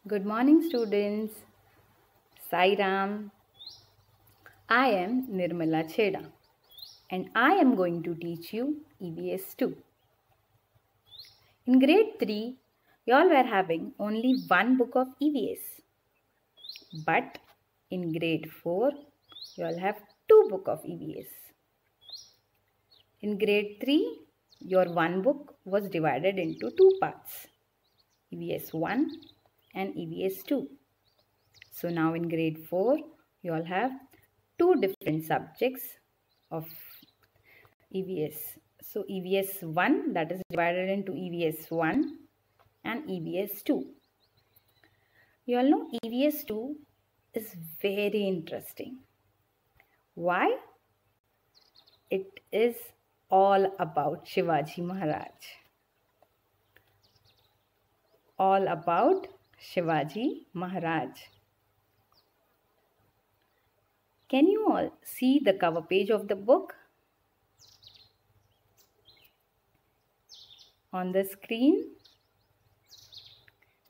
Good morning, students. Sai Ram. I am Nirmala Chheda and I am going to teach you EVS 2. In grade 3, you all were having only one book of EVS. But in grade 4, you all have two books of EVS. In grade 3, your one book was divided into two parts, EVS 1 and EVS 2. So now in grade 4, you all have two different subjects of EVS. So EVS 1, that is divided into EVS 1 and EVS 2. You all know EVS 2 is very interesting. Why? It is all about Shivaji Maharaj. All about Shivaji Maharaj. Can you all see the cover page of the book on the screen?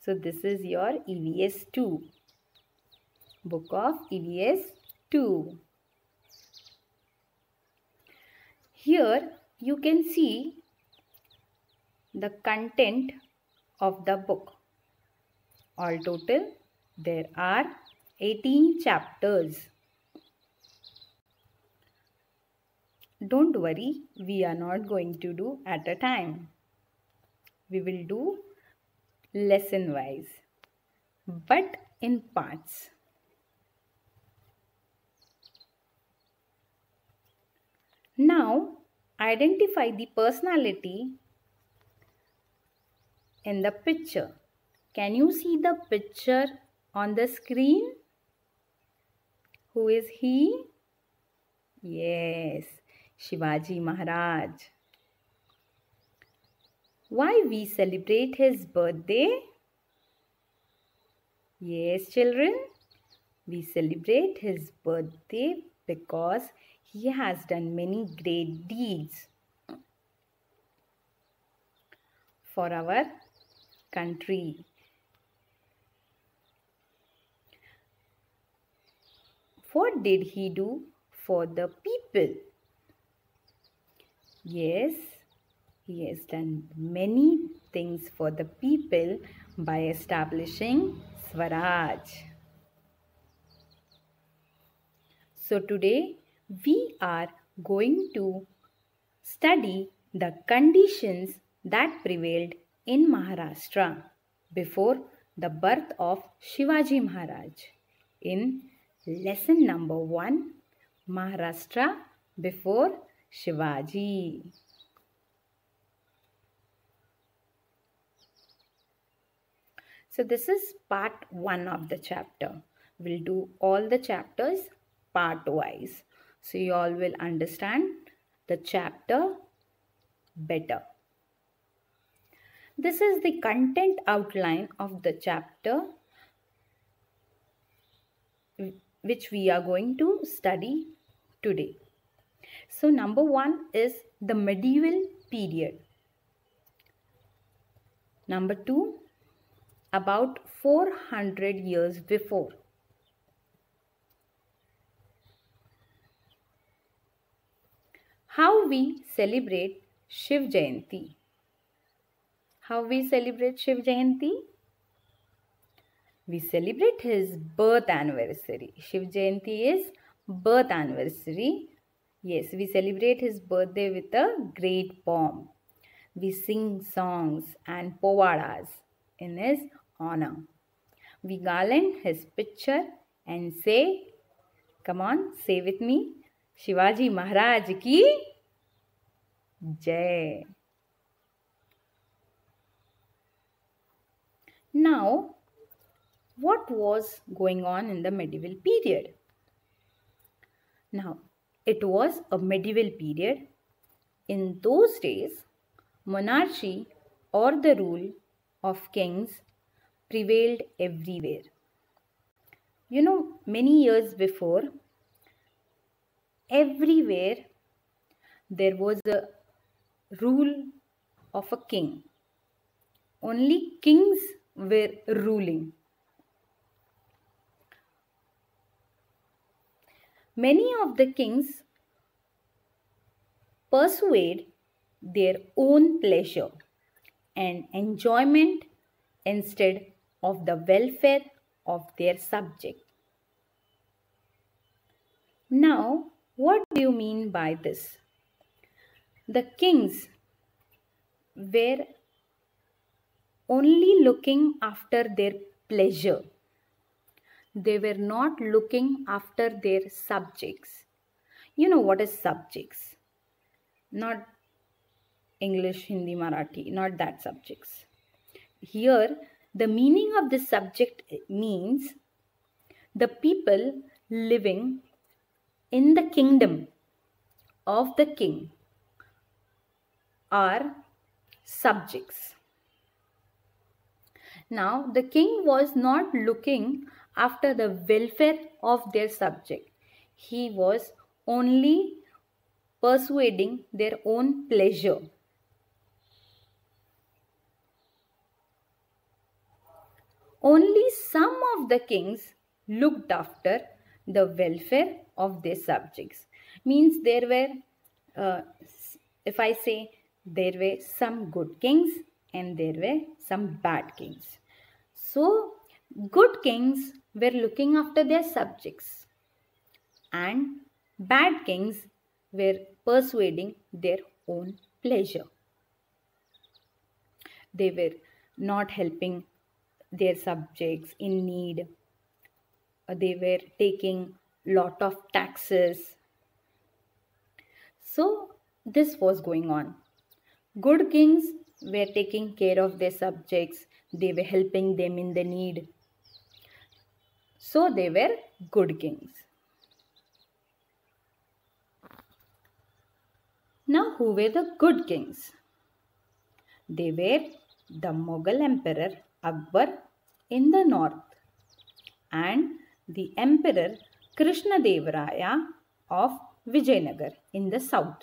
So this is your EVS 2, book of EVS 2. Here you can see the content of the book. All total there are 18 chapters. Don't worry, we are not going to do at a time. We will do lesson wise, but in parts. Now, identify the personality in the picture. Can you see the picture on the screen? Who is he? Yes, Shivaji Maharaj. Why we celebrate his birthday? Yes, children, we celebrate his birthday because he has done many great deeds for our country. What did he do for the people? Yes, he has done many things for the people by establishing Swaraj. So today we are going to study the conditions that prevailed in Maharashtra before the birth of Shivaji Maharaj in lesson number 1, Maharashtra before Shivaji. So this is part 1 of the chapter. We'll do all the chapters part wise. So you all will understand the chapter better. This is the content outline of the chapter which we are going to study today. So number 1 is the medieval period. Number 2, about 400 years before. How we celebrate Shiv Jayanti. How we celebrate Shiv Jayanti? We celebrate his birth anniversary. Shiv Jayanti is birth anniversary. Yes, we celebrate his birthday with a great pomp. We sing songs and povadas in his honor. We garland his picture and say, come on, say with me, Shivaji Maharaj ki Jai. Now, what was going on in the medieval period? Now, it was a medieval period. In those days, monarchy or the rule of kings prevailed everywhere. You know, many years before, everywhere there was a rule of a king. Only kings were ruling. Many of the kings persuade their own pleasure and enjoyment instead of the welfare of their subject. Now, what do you mean by this? The kings were only looking after their pleasure. They were not looking after their subjects. You know what is subjects? Not English, Hindi, Marathi, not that subjects. Here, the meaning of this subject means the people living in the kingdom of the king are subjects. Now, the king was not looking after the welfare of their subject. He was only persuading their own pleasure. Only some of the kings looked after the welfare of their subjects. Means there were, if I say, there were some good kings and there were some bad kings. So, good kings were looking after their subjects and bad kings were persuading their own pleasure. They were not helping their subjects in need. They were taking lot of taxes. So this was going on. Good kings were taking care of their subjects. They were helping them in the need. So they were good kings. Now, who were the good kings? They were the Mughal Emperor Akbar in the north and the Emperor Krishnadevaraya of Vijayanagar in the south.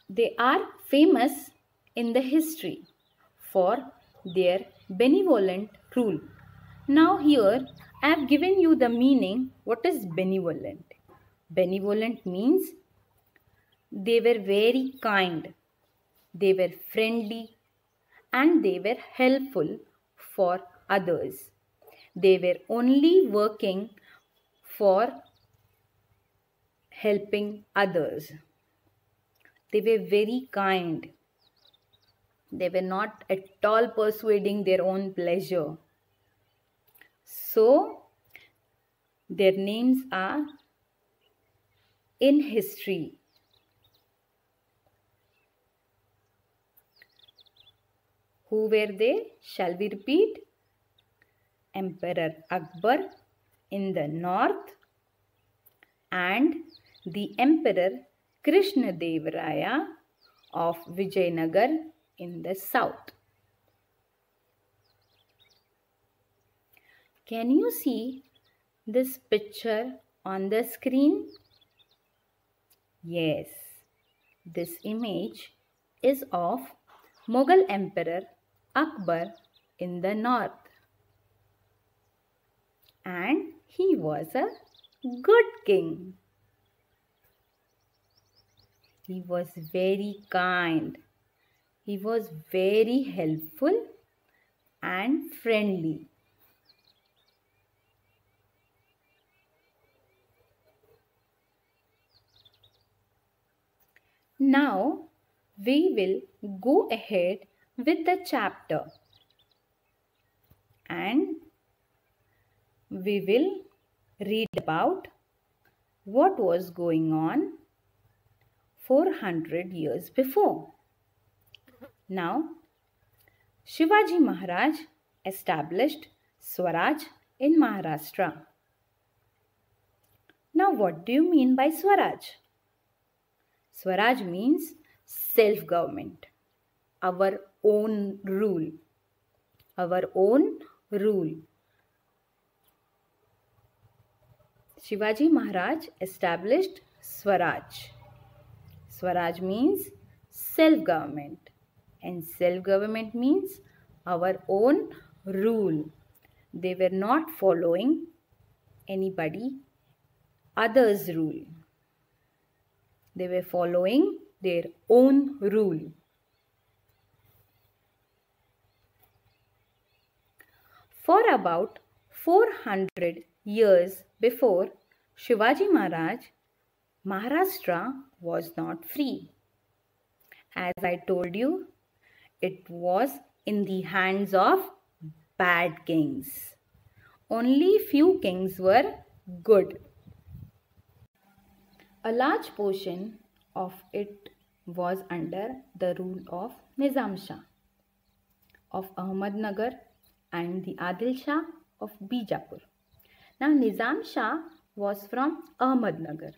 They are famous in the history for their benevolent rule. Now here I have given you the meaning. What is benevolent? Benevolent means they were very kind, they were friendly, and they were helpful for others. They were only working for helping others. They were very kind. They were not at all persuading their own pleasure. So, their names are in history. Who were they? Shall we repeat? Emperor Akbar in the north and the Emperor Krishnadevaraya of Vijayanagar in the south. Can you see this picture on the screen? Yes, this image is of Mughal Emperor Akbar in the north. And he was a good king. He was very kind. He was very helpful and friendly. Now we will go ahead with the chapter and we will read about what was going on 400 years before. Now, Shivaji Maharaj established Swaraj in Maharashtra. Now, what do you mean by Swaraj? Swaraj means self-government, our own rule, our own rule. Shivaji Maharaj established Swaraj. Swaraj means self-government and self-government means our own rule. They were not following anybody others' rule. They were following their own rule. For about 400 years before Shivaji Maharaj, Maharashtra was not free. As I told you, it was in the hands of bad kings. Only few kings were good. A large portion of it was under the rule of Nizam Shah of Ahmednagar and the Adil Shah of Bijapur. Now Nizam Shah was from Ahmednagar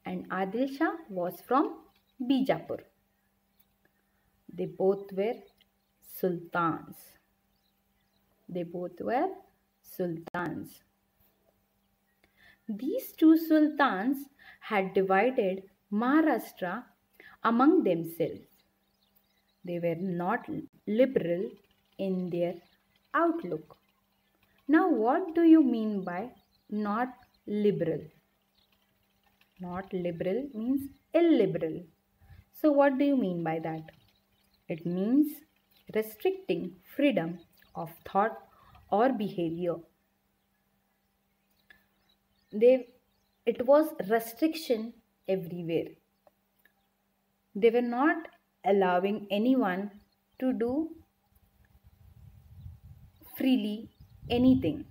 and Adil Shah was from Bijapur. They both were sultans. These two sultans had divided Maharashtra among themselves. They were not liberal in their outlook. Now, what do you mean by not liberal? Not liberal means illiberal. So, what do you mean by that? It means restricting freedom of thought or behavior. It was restriction everywhere. They were not allowing anyone to do freely anything.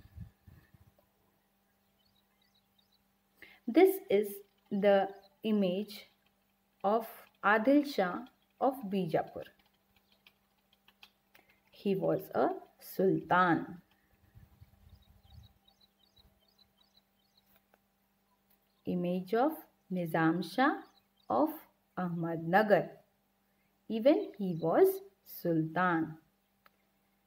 This is the image of Adil Shah of Bijapur. He was a sultan. Image of Nizam Shah of Ahmednagar. Even he was sultan.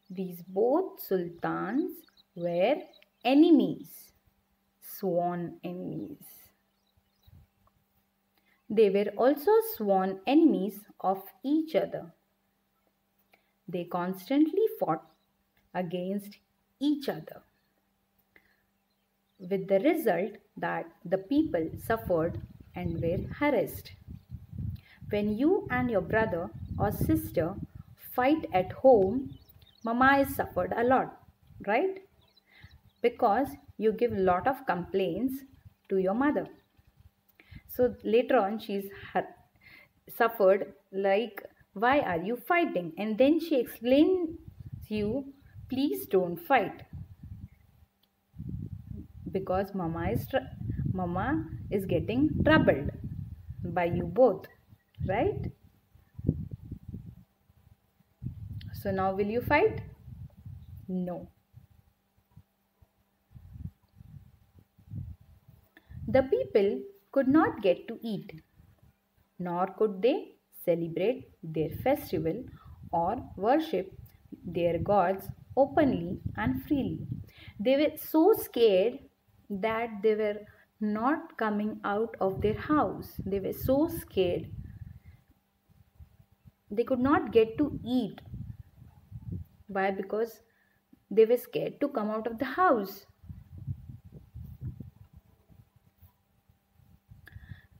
These both sultans were enemies, sworn enemies. They were also sworn enemies of each other. They constantly fought against each other, with the result that the people suffered and were harassed. When you and your brother or sister fight at home, Mama is suffered a lot, right? Because you give a lot of complaints to your mother. So later on she's suffered like, why are you fighting? And then she explains you, please don't fight. Because Mama is getting troubled by you both, right? So now will you fight? No. The people could not get to eat, nor could they celebrate their festival or worship their gods openly and freely. They were so scared that they were not coming out of their house. They were so scared. They could not get to eat. Why? Because they were scared to come out of the house.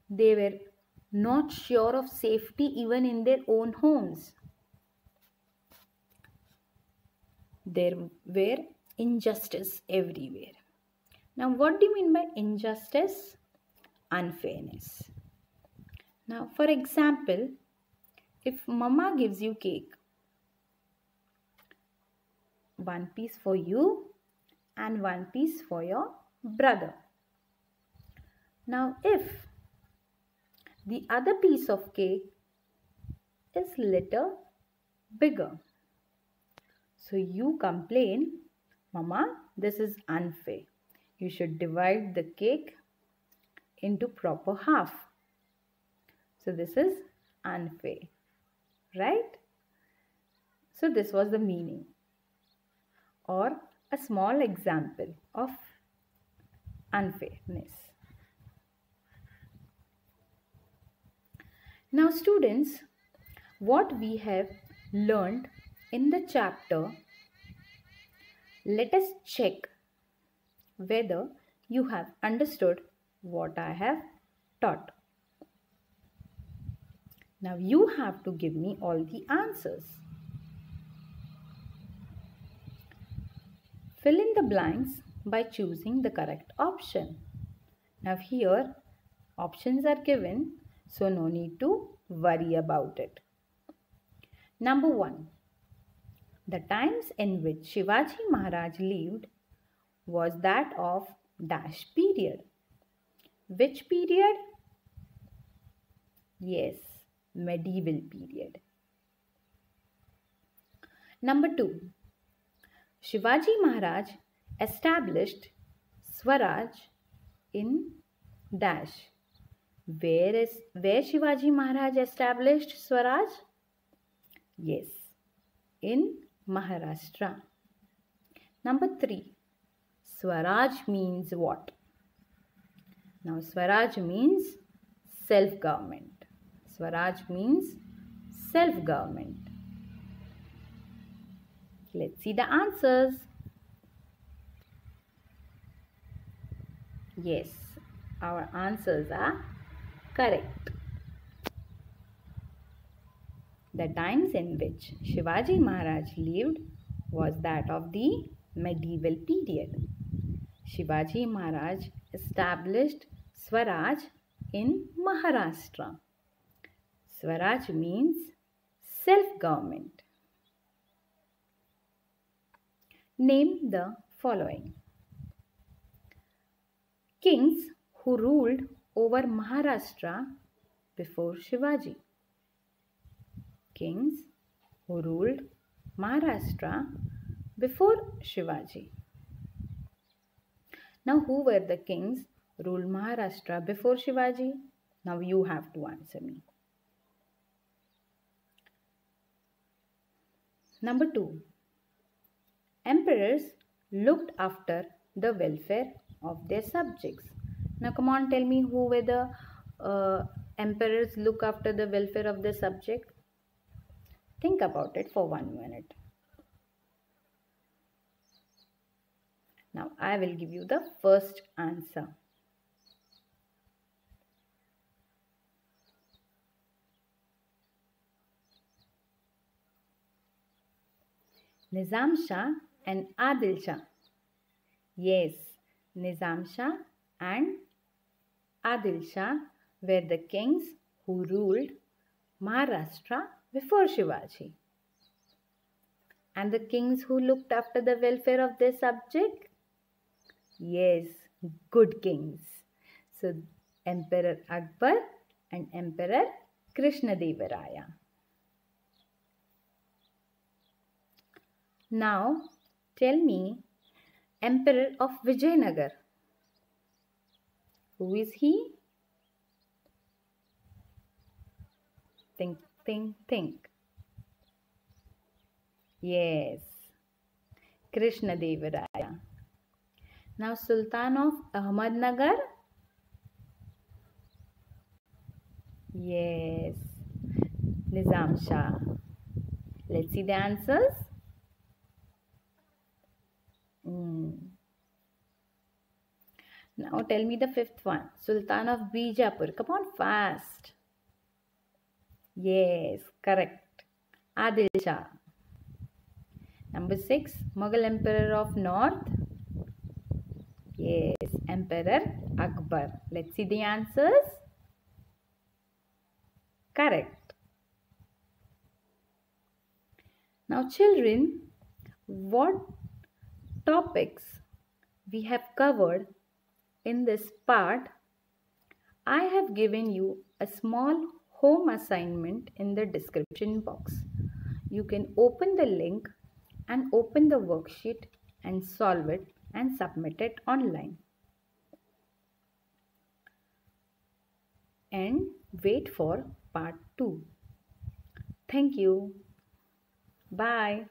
They were not sure of safety even in their own homes. There were injustice everywhere. Now, what do you mean by injustice? Unfairness. Now, for example, if Mama gives you cake, one piece for you and one piece for your brother. Now, if the other piece of cake is little bigger, so you complain, Mama, this is unfair. You should divide the cake into proper half. So this is unfair, right? So this was the meaning, or a small example of unfairness. Now students, what we have learned in the chapter, let us check whether you have understood what I have taught. Now you have to give me all the answers. Fill in the blanks by choosing the correct option. Now here options are given, so no need to worry about it. Number 1. The times in which Shivaji Maharaj lived was that of dash period. Which period? Yes, medieval period. Number 2. Shivaji Maharaj established Swaraj in dash. Where Shivaji Maharaj established Swaraj? Yes, in Maharashtra. Number 3. Swaraj means what? Now Swaraj means self-government. Swaraj means self-government. Let's see the answers. Yes, our answers are correct. The times in which Shivaji Maharaj lived was that of the medieval period. Shivaji Maharaj established Swaraj in Maharashtra. Swaraj means self-government. Name the following. Kings who ruled over Maharashtra before Shivaji. Kings who ruled Maharashtra before Shivaji. Now who were the kings who ruled Maharashtra before Shivaji? Now you have to answer me. Number 2. Emperors looked after the welfare of their subjects. Now come on, tell me who were the emperors look after the welfare of the subject. Think about it for 1 minute. Now I will give you the first answer. Nizam Shah and Adil Shah. Yes, Nizam Shah and Adil Shah were the kings who ruled Maharashtra before Shivaji. And the kings who looked after the welfare of their subject? Yes, good kings. So, Emperor Akbar and Emperor Krishnadevaraya. Now, tell me, Emperor of Vijayanagar. Who is he? Think, think, think. Yes, Krishnadevaraya. Now, Sultan of Ahmednagar. Yes, Nizam Shah. Let's see the answers. Now tell me the fifth one. Sultan of Bijapur. Come on, fast. Yes, correct. Adil Shah. Number 6. Mughal Emperor of North. Yes, Emperor Akbar. Let's see the answers. Correct. Now children, what topics we have covered in this part? I have given you a small home assignment in the description box. You can open the link and open the worksheet and solve it and submit it online. And wait for part 2. Thank you. Bye.